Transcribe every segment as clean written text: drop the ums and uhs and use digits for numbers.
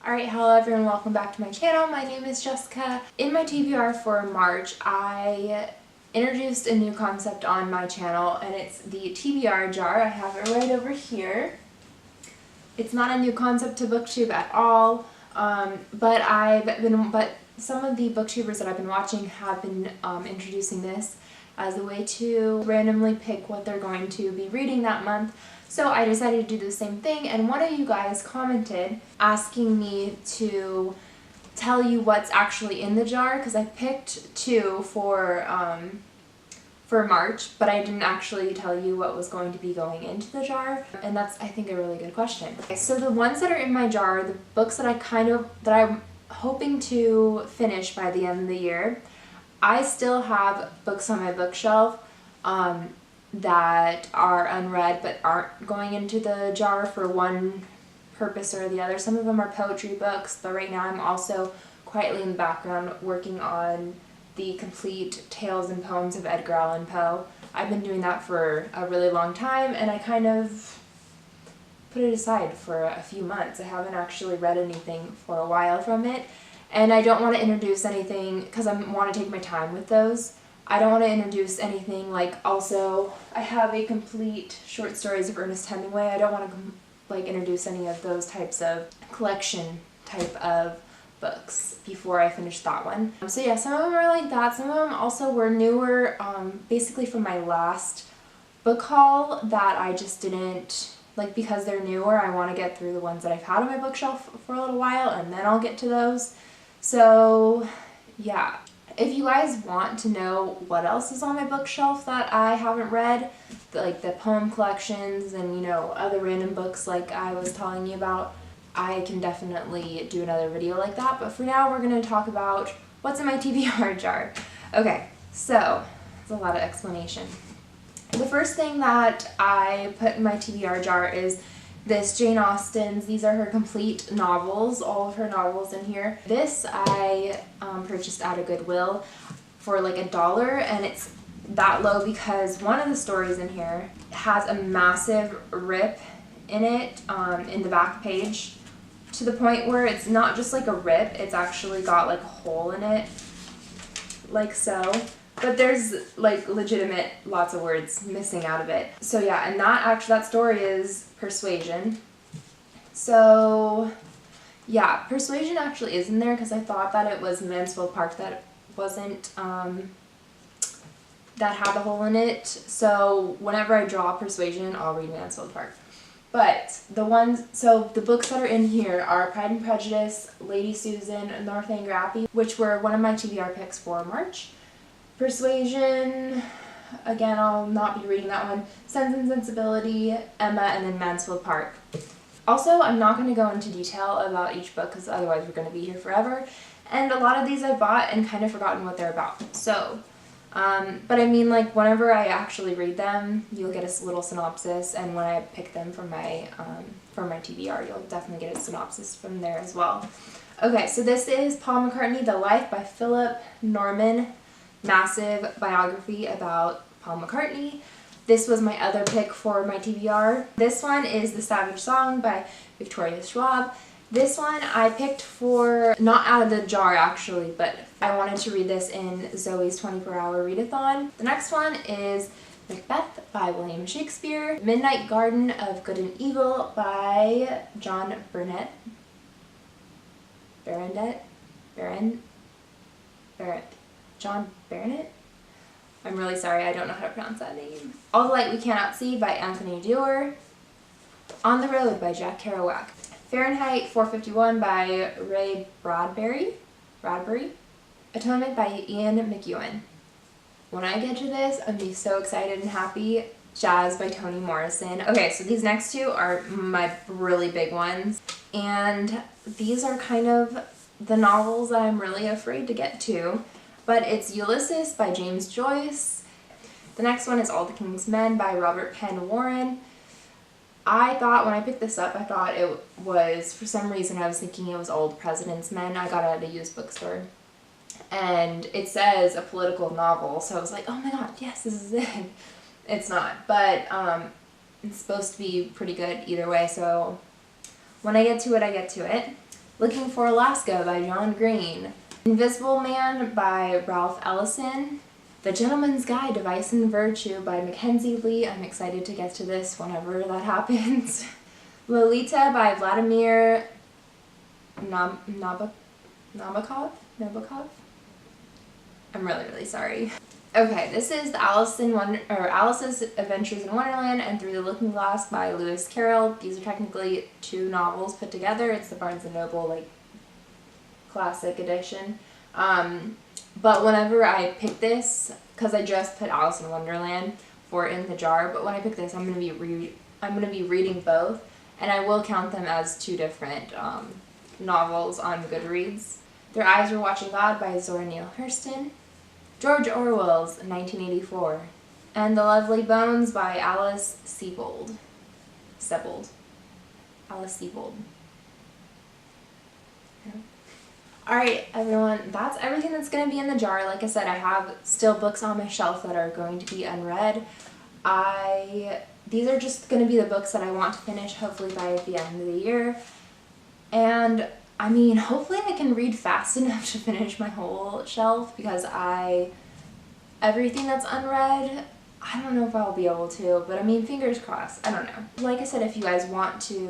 Alright, hello everyone, welcome back to my channel. My name is Jessica. In my TBR for March, I introduced a new concept on my channel, and it's the TBR jar. I have it right over here. It's not a new concept to BookTube at all, but some of the booktubers that I've been watching have been introducing this as a way to randomly pick what they're going to be reading that month. So I decided to do the same thing, and one of you guys commented asking me to tell you what's actually in the jar, because I picked two for March, but I didn't actually tell you what was going to be going into the jar, and that's, I think, a really good question. Okay, so the ones that are in my jar, the books that I'm hoping to finish by the end of the year. I still have books on my bookshelf that are unread but aren't going into the jar for one purpose or the other. Some of them are poetry books, but right now I'm also quietly in the background working on the complete tales and poems of Edgar Allan Poe. I've been doing that for a really long time, and I kind of put it aside for a few months. I haven't actually read anything for a while from it, and I don't want to introduce anything because I want to take my time with those. I don't want to introduce anything like, also I have a complete short stories of Ernest Hemingway. I don't want to introduce any of those types of collection type of books before I finish that one. So yeah, some of them are like that. Some of them also were newer, basically from my last book haul that I just didn't, because they're newer, I want to get through the ones that I've had on my bookshelf for a little while, and then I'll get to those. So yeah. If you guys want to know what else is on my bookshelf that I haven't read, the poem collections and, other random books like I was telling you about, I can definitely do another video like that. But for now, we're going to talk about what's in my TBR jar. Okay, so that's a lot of explanation. The first thing that I put in my TBR jar is this Jane Austen's. These are her complete novels, all of her novels in here. This I purchased at a Goodwill for $1, and it's that low because one of the stories in here has a massive rip in it, in the back page, to the point where it's not just a rip, it's actually got a hole in it, like so. But there's legitimate lots of words missing out of it. So yeah, and that story is Persuasion. So yeah, Persuasion actually is in there because I thought that it was Mansfield Park that wasn't, that had the hole in it. So whenever I draw Persuasion, I'll read Mansfield Park. But the books that are in here are Pride and Prejudice, Lady Susan, Northanger Abbey, which were one of my TBR picks for March. Persuasion, again, I'll not be reading that one. Sense and Sensibility, Emma, and then Mansfield Park. Also, I'm not going to go into detail about each book because otherwise we're going to be here forever. And a lot of these I bought and kind of forgotten what they're about. So, but I mean, whenever I actually read them, you'll get a little synopsis, and when I pick them from my TBR, you'll definitely get a synopsis from there as well. Okay, so this is Paul McCartney, The Life by Philip Norman. Massive biography about Paul McCartney. This was my other pick for my TBR. This one is The Savage Song by Victoria Schwab. This one I picked for, not out of the jar actually, but I wanted to read this in Zoe's 24-hour readathon. The next one is Macbeth by William Shakespeare. Midnight Garden of Good and Evil by John Burnett. John Burnett? I'm really sorry, I don't know how to pronounce that name. All the Light We Cannot See by Anthony Doerr. On the Road by Jack Kerouac. Fahrenheit 451 by Ray Bradbury. Atonement by Ian McEwan. When I get to this, I'm going to be so excited and happy. Jazz by Toni Morrison. Okay, so these next two are my really big ones, and these are kind of the novels that I'm really afraid to get to. But it's Ulysses by James Joyce. The next one is All the King's Men by Robert Penn Warren. I thought, when I picked this up, I thought it was, for some reason, I was thinking it was Old President's Men. I got it at a used bookstore. And it says a political novel, so I was like, oh my god, yes, this is it. It's not, but it's supposed to be pretty good either way, so when I get to it, I get to it. Looking for Alaska by John Green. Invisible Man by Ralph Ellison. The Gentleman's Guide to Vice and Virtue by Mackenzie Lee. I'm excited to get to this whenever that happens. Lolita by Vladimir Nabokov? I'm really sorry. Okay, this is Alice's Adventures in Wonderland and Through the Looking Glass by Lewis Carroll. These are technically 2 novels put together. It's the Barnes & Noble like classic edition. But whenever I pick this, because I just put Alice in Wonderland for In the Jar, but when I pick this, I'm gonna be reading both, and I will count them as 2 different novels on Goodreads. Their Eyes Were Watching God by Zora Neale Hurston. George Orwell's 1984. And The Lovely Bones by Alice Sebold. Alice Sebold. Yeah. Alright everyone, that's everything that's going to be in the jar. Like I said, I have still books on my shelf that are going to be unread. These are just going to be the books that I want to finish hopefully by the end of the year. And I mean, hopefully I can read fast enough to finish my whole shelf, because everything that's unread, I don't know if I'll be able to, but I mean, fingers crossed. I don't know. Like I said, if you guys want me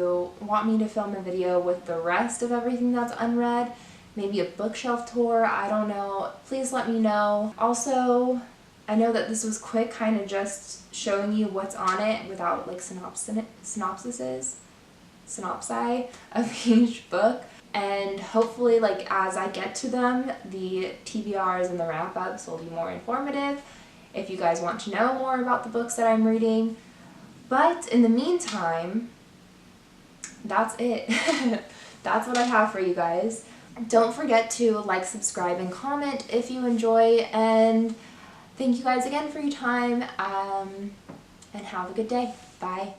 to film a video with the rest of everything that's unread, maybe a bookshelf tour, I don't know, please let me know. Also, I know that this was quick, kind of just showing you what's on it without like synopsi of each book. And hopefully, like, as I get to them, the TBRs and the wrap-ups will be more informative if you guys want to know more about the books that I'm reading. But in the meantime, that's it. That's what I have for you guys. Don't forget to like, subscribe, and comment if you enjoy. And thank you guys again for your time. And have a good day. Bye.